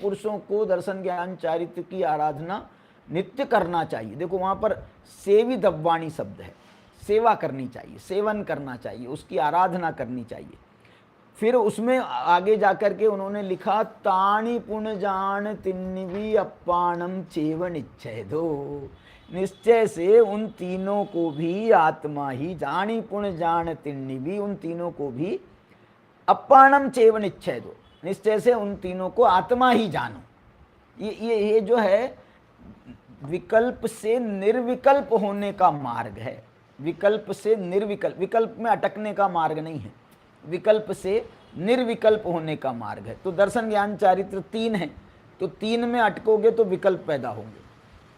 पुरुषों को दर्शन ज्ञान चारित्र की आराधना नित्य करना चाहिए। देखो वहां पर सेवी दब्बाणी शब्द है, सेवा करनी चाहिए, सेवन करना चाहिए, उसकी आराधना करनी चाहिए। फिर उसमें आगे जाकर के उन्होंने लिखा ताणी पुण्य जान तिन्नवी अप्पाणम चेव निश्चय दो, निश्चय से उन तीनों को भी आत्मा ही, जानी पुण्य जान तिन्नवी, उन तीनों को भी अप्पाणम चेव निश्चय दो, निश्चय से उन तीनों को आत्मा ही जानो। ये जो है विकल्प से निर्विकल्प होने का मार्ग है, विकल्प से निर्विकल्प, विकल्प में अटकने का मार्ग नहीं है, विकल्प से निर्विकल्प होने का मार्ग है। तो दर्शन ज्ञान चारित्र तीन है, तो तीन में अटकोगे तो विकल्प पैदा होंगे,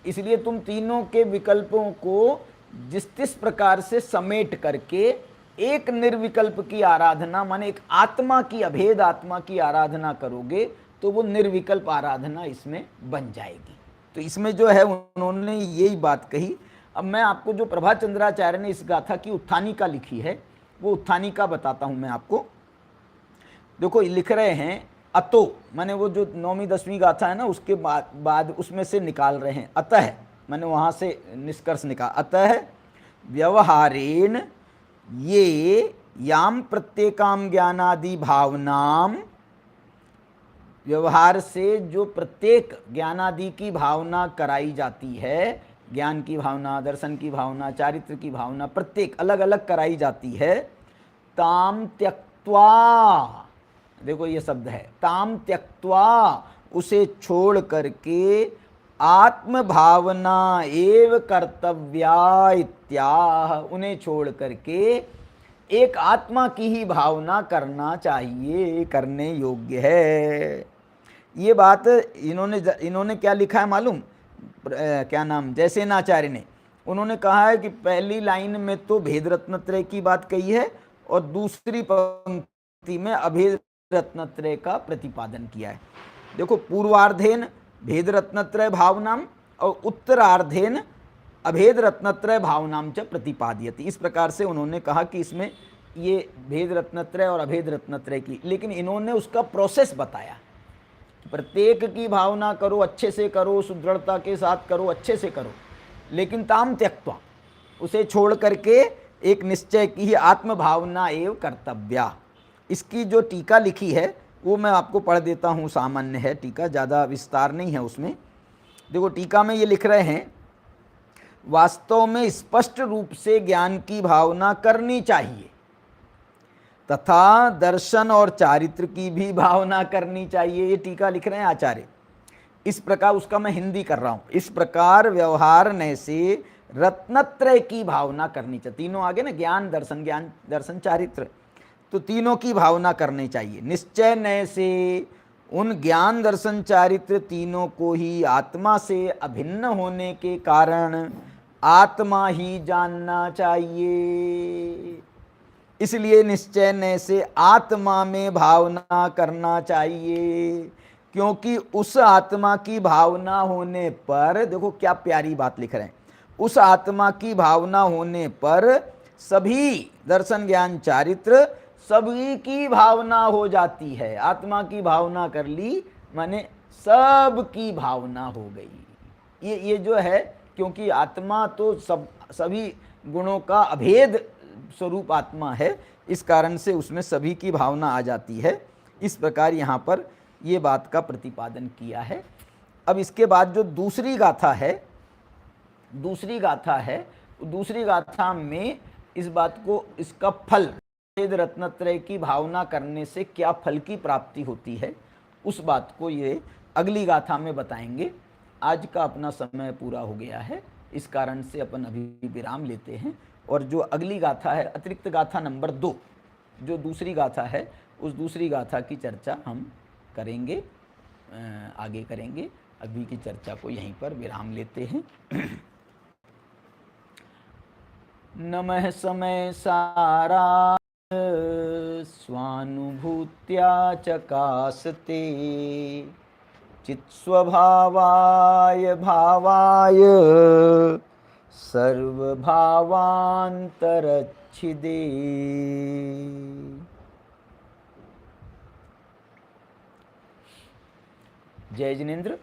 इसलिए तुम तीनों के विकल्पों को जिस प्रकार से समेट करके एक निर्विकल्प की आराधना, माने एक आत्मा की, अभेद आत्मा की आराधना करोगे तो वो निर्विकल्प आराधना इसमें बन जाएगी। तो इसमें जो है उन्होंने यही बात कही। अब मैं आपको जो प्रभा चंद्राचार्य ने इस गाथा की उत्थानिका लिखी है वो उत्थानिका बताता हूं मैं आपको। देखो लिख रहे हैं अतो, माने वो जो 9वीं 10वीं गाथा है ना उसके बाद उसमें से निकाल रहे हैं अतः, माने वहां से निष्कर्ष निकाल, अतः व्यवहारेण ये याम प्रत्येकाम ज्ञानादि भावनाम, व्यवहार से जो प्रत्येक ज्ञानादि की भावना कराई जाती है, ज्ञान की भावना, दर्शन की भावना, चारित्र की भावना, प्रत्येक अलग अलग कराई जाती है, ताम त्यक्त्वा, देखो ये शब्द है ताम त्यक्त्वा, उसे छोड़ करके आत्म भावना एव कर्तव्या इत्याह, उन्हें छोड़ करके एक आत्मा की ही भावना करना चाहिए, करने योग्य है। ये बात इन्होंने क्या लिखा है मालूम, क्या नाम, जयसेनाचार्य ने, उन्होंने कहा है कि पहली लाइन में तो भेद रत्नत्रय की बात कही है और दूसरी पंक्ति में अभेद रत्नत्रय का प्रतिपादन किया है। देखो पूर्वार्धेन भेद रत्नत्रय भावनाम और उत्तरार्धेन अभेद रत्नत्रय भावनाम च प्रतिपाद्यति, इस प्रकार से उन्होंने कहा कि इसमें ये भेद रत्नत्रय और अभेद रत्नत्रय की, लेकिन इन्होंने उसका प्रोसेस बताया, प्रत्येक की भावना करो, अच्छे से करो, सुदृढ़ता के साथ करो, अच्छे से करो, लेकिन ताम त्यक्त्वा, उसे छोड़ करके एक निश्चय की ही आत्म भावना एवं कर्तव्या। इसकी जो टीका लिखी है वो मैं आपको पढ़ देता हूँ, सामान्य है टीका, ज़्यादा विस्तार नहीं है उसमें। देखो टीका में ये लिख रहे हैं, वास्तव में स्पष्ट रूप से ज्ञान की भावना करनी चाहिए तथा दर्शन और चारित्र की भी भावना करनी चाहिए, ये टीका लिख रहे हैं आचार्य। इस प्रकार, उसका मैं हिंदी कर रहा हूं, इस प्रकार व्यवहार ने से रत्नत्रय की भावना करनी चाहिए, तीनों आगे ना, ज्ञान दर्शन चारित्र, तो तीनों की भावना करनी चाहिए। निश्चय नय से उन ज्ञान दर्शन चारित्र तीनों को ही आत्मा से अभिन्न होने के कारण आत्मा ही जानना चाहिए, इसलिए निश्चय नय से आत्मा में भावना करना चाहिए, क्योंकि उस आत्मा की भावना होने पर, देखो क्या प्यारी बात लिख रहे हैं, उस आत्मा की भावना होने पर सभी दर्शन ज्ञान चारित्र सभी की भावना हो जाती है। आत्मा की भावना कर ली माने सब की भावना हो गई। ये जो है, क्योंकि आत्मा तो सभी गुणों का अभेद स्वरूप आत्मा है, इस कारण से उसमें सभी की भावना आ जाती है। इस प्रकार यहाँ पर ये बात का प्रतिपादन किया है। अब इसके बाद जो दूसरी गाथा है, दूसरी गाथा में इस बात को, इसका फल, वेद रत्नत्रय की भावना करने से क्या फल की प्राप्ति होती है, उस बात को ये अगली गाथा में बताएंगे। आज का अपना समय पूरा हो गया है, इस कारण से अपन अभी विराम लेते हैं, और जो अगली गाथा है, अतिरिक्त गाथा नंबर 2, जो दूसरी गाथा है, उस दूसरी गाथा की चर्चा हम करेंगे, आगे करेंगे। अभी की चर्चा को यहीं पर विराम लेते हैं। नमः समय सारा स्वानुभूत्या चकासते, चित्स्वभावाय भावाय सर्वभावान्तरच्छिदे। जय जिनेन्द्र।